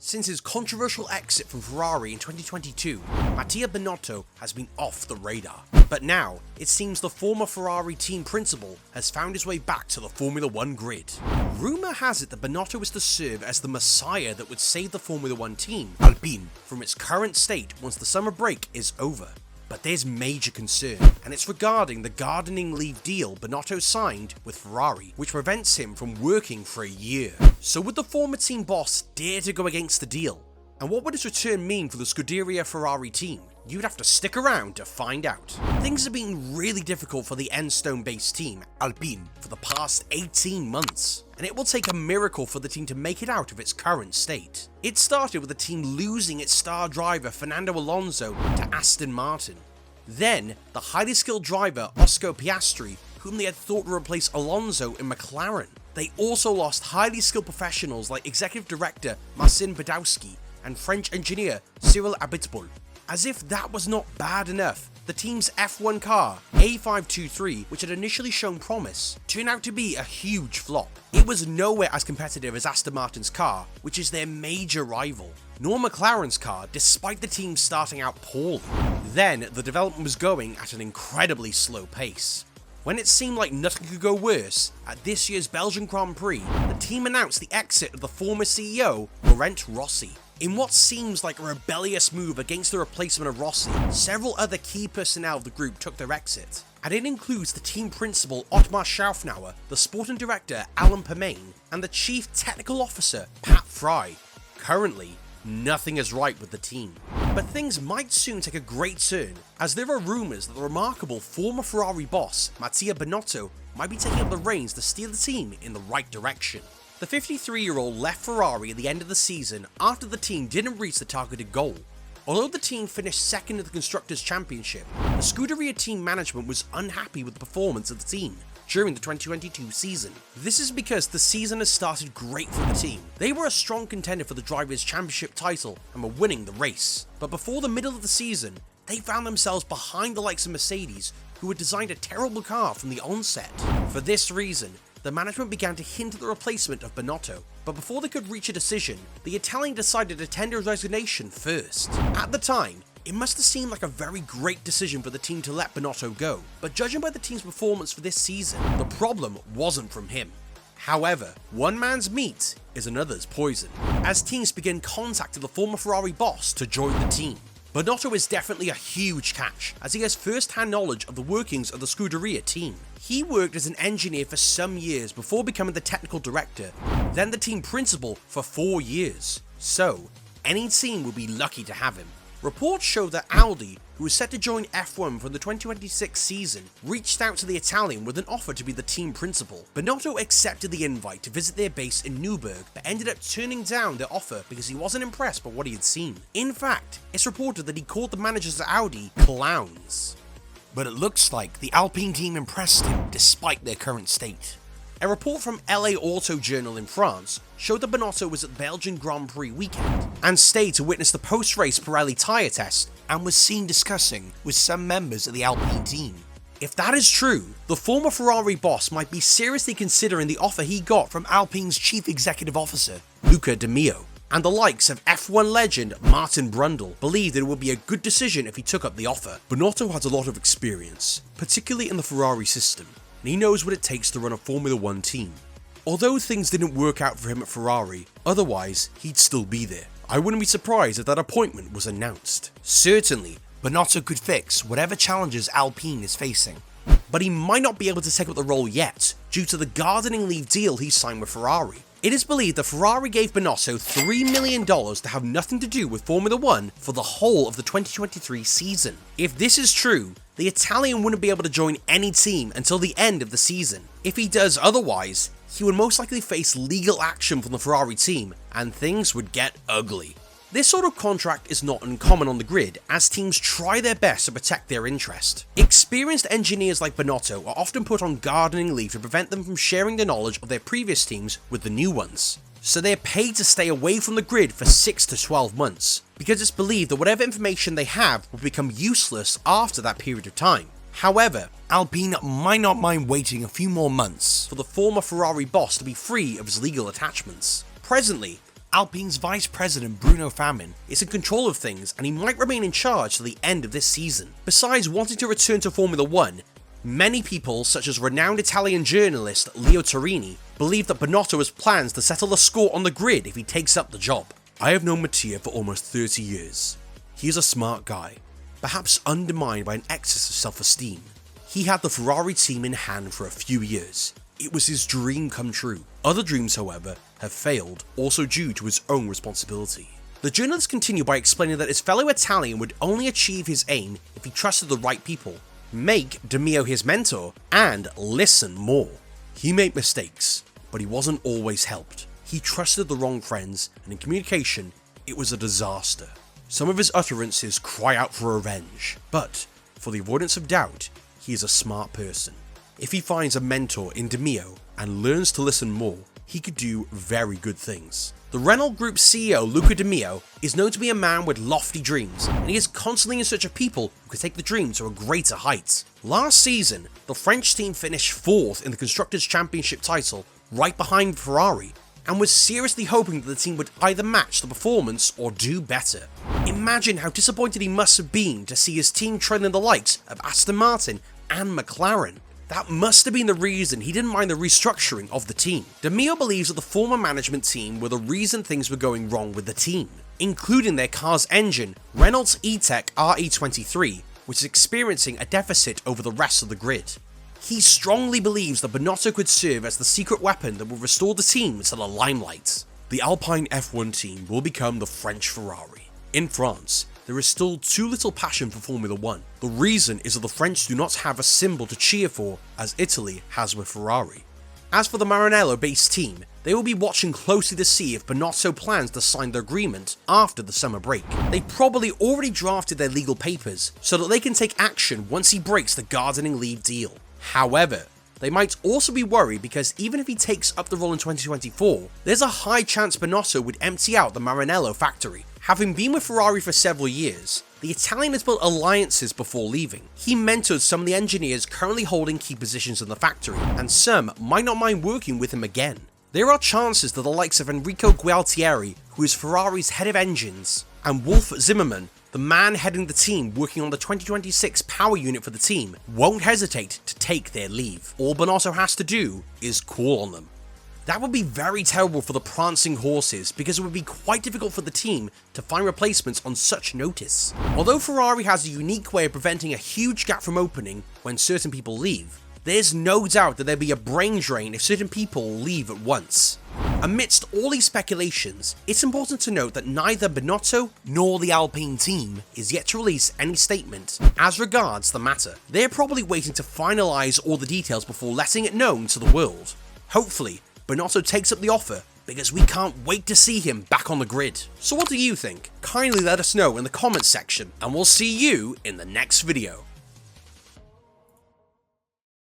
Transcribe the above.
Since his controversial exit from Ferrari in 2022, Mattia Binotto has been off the radar. But now, it seems the former Ferrari team principal has found his way back to the Formula 1 grid. Rumour has it that Binotto is to serve as the messiah that would save the Formula 1 team, Alpine, from its current state once the summer break is over. But there's major concern, and it's regarding the gardening leave deal Binotto signed with Ferrari, which prevents him from working for a year. So would the former team boss dare to go against the deal? And what would his return mean for the Scuderia Ferrari team? You'd have to stick around to find out. Things have been really difficult for the Enstone-based team, Alpine, for the past 18 months, and it will take a miracle for the team to make it out of its current state. It started with the team losing its star driver Fernando Alonso to Aston Martin. Then, the highly skilled driver Oscar Piastri, whom they had thought would replace Alonso in McLaren. They also lost highly skilled professionals like Executive Director Marcin Badowski and French engineer Cyril Abiteboul. As if that was not bad enough, the team's F1 car, A523, which had initially shown promise, turned out to be a huge flop. It was nowhere as competitive as Aston Martin's car, which is their major rival, nor McLaren's car, despite the team starting out poorly. Then, the development was going at an incredibly slow pace. When it seemed like nothing could go worse, at this year's Belgian Grand Prix, the team announced the exit of the former CEO, Laurent Rossi. In what seems like a rebellious move against the replacement of Rossi, several other key personnel of the group took their exit, and it includes the team principal Otmar Schaufnauer, the sporting director Alan Permane, and the chief technical officer Pat Fry. Currently, nothing is right with the team. But things might soon take a great turn, as there are rumours that the remarkable former Ferrari boss, Mattia Binotto, might be taking up the reins to steer the team in the right direction. The 53-year-old left Ferrari at the end of the season after the team didn't reach the targeted goal. Although the team finished second in the Constructors' Championship, the Scuderia team management was unhappy with the performance of the team during the 2022 season. This is because the season has started great for the team. They were a strong contender for the Drivers' Championship title and were winning the race. But before the middle of the season, they found themselves behind the likes of Mercedes, who had designed a terrible car from the onset. For this reason, the management began to hint at the replacement of Binotto, but before they could reach a decision, the Italian decided to tender his resignation first. At the time, it must have seemed like a very great decision for the team to let Binotto go, but judging by the team's performance for this season, the problem wasn't from him. However, one man's meat is another's poison, as teams begin contacting the former Ferrari boss to join the team. Binotto is definitely a huge catch, as he has first-hand knowledge of the workings of the Scuderia team. He worked as an engineer for some years before becoming the technical director, then the team principal for 4 years. So, any team would be lucky to have him. Reports show that Audi, who was set to join F1 for the 2026 season, reached out to the Italian with an offer to be the team principal. Binotto accepted the invite to visit their base in Newburgh, but ended up turning down their offer because he wasn't impressed by what he had seen. In fact, it's reported that he called the managers at Audi clowns. But it looks like the Alpine team impressed him despite their current state. A report from LA Auto Journal in France showed that Binotto was at the Belgian Grand Prix weekend and stayed to witness the post-race Pirelli tyre test and was seen discussing with some members of the Alpine team. If that is true, the former Ferrari boss might be seriously considering the offer he got from Alpine's chief executive officer, Luca De Meo, and the likes of F1 legend Martin Brundle believed that it would be a good decision if he took up the offer. Binotto has a lot of experience, particularly in the Ferrari system, and he knows what it takes to run a Formula 1 team. Although things didn't work out for him at Ferrari, otherwise he'd still be there. I wouldn't be surprised if that appointment was announced. Certainly, Binotto could fix whatever challenges Alpine is facing, but he might not be able to take up the role yet due to the gardening leave deal he signed with Ferrari. It is believed that Ferrari gave Binotto $3 million to have nothing to do with Formula 1 for the whole of the 2023 season. If this is true, the Italian wouldn't be able to join any team until the end of the season. If he does otherwise, he would most likely face legal action from the Ferrari team, and things would get ugly. This sort of contract is not uncommon on the grid, as teams try their best to protect their interest. Experienced engineers like Binotto are often put on gardening leave to prevent them from sharing the knowledge of their previous teams with the new ones. So they are paid to stay away from the grid for 6 to 12 months, because it's believed that whatever information they have will become useless after that period of time. However, Alpine might not mind waiting a few more months for the former Ferrari boss to be free of his legal attachments. Presently, Alpine's vice president Bruno Famin is in control of things and he might remain in charge till the end of this season. Besides wanting to return to Formula 1, many people, such as renowned Italian journalist Leo Torini, believe that Binotto has plans to settle the score on the grid if he takes up the job. I have known Mattia for almost 30 years. He is a smart guy, perhaps undermined by an excess of self-esteem. He had the Ferrari team in hand for a few years. It was his dream come true. Other dreams, however, have failed, also due to his own responsibility. The journalist continued by explaining that his fellow Italian would only achieve his aim if he trusted the right people, make De Meo his mentor, and listen more. He made mistakes, but he wasn't always helped. He trusted the wrong friends, and in communication, it was a disaster. Some of his utterances cry out for revenge, but for the avoidance of doubt, he is a smart person. If he finds a mentor in De Meo and learns to listen more, he could do very good things. The Renault Group CEO Luca De Meo is known to be a man with lofty dreams, and he is constantly in search of people who could take the dream to a greater height. Last season, the French team finished 4th in the Constructors' Championship title, right behind Ferrari, and was seriously hoping that the team would either match the performance or do better. Imagine how disappointed he must have been to see his team trailing the likes of Aston Martin and McLaren. That must have been the reason he didn't mind the restructuring of the team. De Meo believes that the former management team were the reason things were going wrong with the team, including their car's engine, Renault's E-Tech RE23, which is experiencing a deficit over the rest of the grid. He strongly believes that Binotto could serve as the secret weapon that will restore the team to the limelight. The Alpine F1 team will become the French Ferrari. In France, there is still too little passion for Formula 1. The reason is that the French do not have a symbol to cheer for as Italy has with Ferrari. As for the Maranello-based team, they will be watching closely to see if Binotto plans to sign the agreement after the summer break. They probably already drafted their legal papers so that they can take action once he breaks the gardening leave deal. However, they might also be worried because even if he takes up the role in 2024, there's a high chance Binotto would empty out the Maranello factory. Having been with Ferrari for several years, the Italian has built alliances before leaving. He mentored some of the engineers currently holding key positions in the factory, and some might not mind working with him again. There are chances that the likes of Enrico Gualtieri, who is Ferrari's head of engines, and Wolf Zimmermann, the man heading the team working on the 2026 power unit for the team, won't hesitate to take their leave. All Binotto has to do is call on them. That would be very terrible for the prancing horses because it would be quite difficult for the team to find replacements on such notice. Although Ferrari has a unique way of preventing a huge gap from opening when certain people leave, there's no doubt that there'd be a brain drain if certain people leave at once. Amidst all these speculations, it's important to note that neither Binotto nor the Alpine team is yet to release any statement as regards the matter. They're probably waiting to finalise all the details before letting it known to the world. Hopefully, Binotto takes up the offer because we can't wait to see him back on the grid. So what do you think? Kindly let us know in the comments section and we'll see you in the next video.